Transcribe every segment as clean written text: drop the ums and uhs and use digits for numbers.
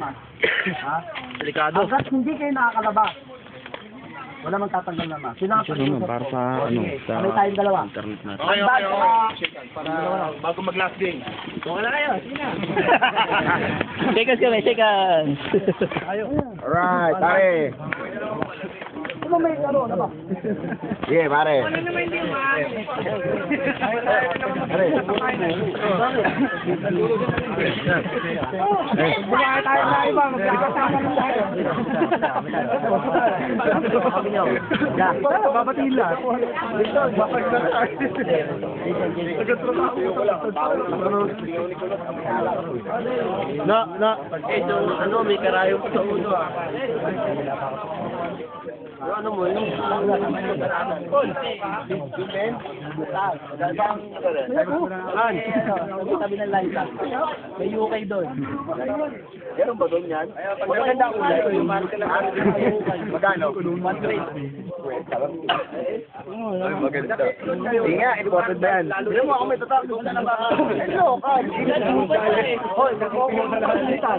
Ha? Delikado. Hanggat hindi kayo nakakalabas, wala mang tatanggal na mask. Sila ang naman, para sa, ano, sa Kami tayong dalawa. internet natin. Okay, okay, okay. Para bago mag-last game. Okay na kayo, sige na. Shake hands kami, shake hands. Alright, pare. Ano may laro na ba? Sige, pare. Bumahay tayo na iba, magkakasama na tayo. Babatiin lang. Ano, may karayong pa sa ulo ah. Ano mo yun? Sabi ng Liza, may UK doon. Meron ba doon yan? Maganda ang ulay. Magkano? 1 Ay, maganda. Hindi nga, important ba yan? Hindi mo ako may tatawag na ba? Hello, Carl. Hoy, nag-offer na lang dito.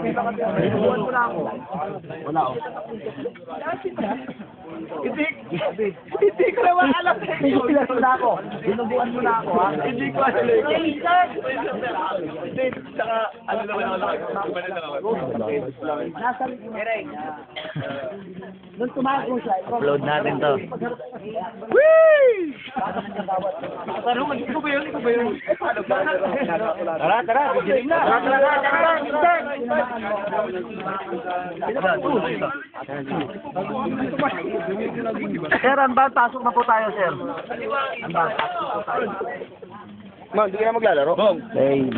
Inuwan mo na ako. Wala ako. Hindi ko naman alam. Pinubuan mo na ako. Pinubuan mo na ako, ha? Hindi ko alam. Hindi, saka ano naman ako. Nasa likod. Nung tumago siya, Upload natin to. Parang ikaw ba yun? Ikaw ba yun? Tara, tara, bigiling na. Sir, Anban, pasok na po tayo, sir. Anban, pasok po tayo. Man, hindi ka na maglalaro? Hey.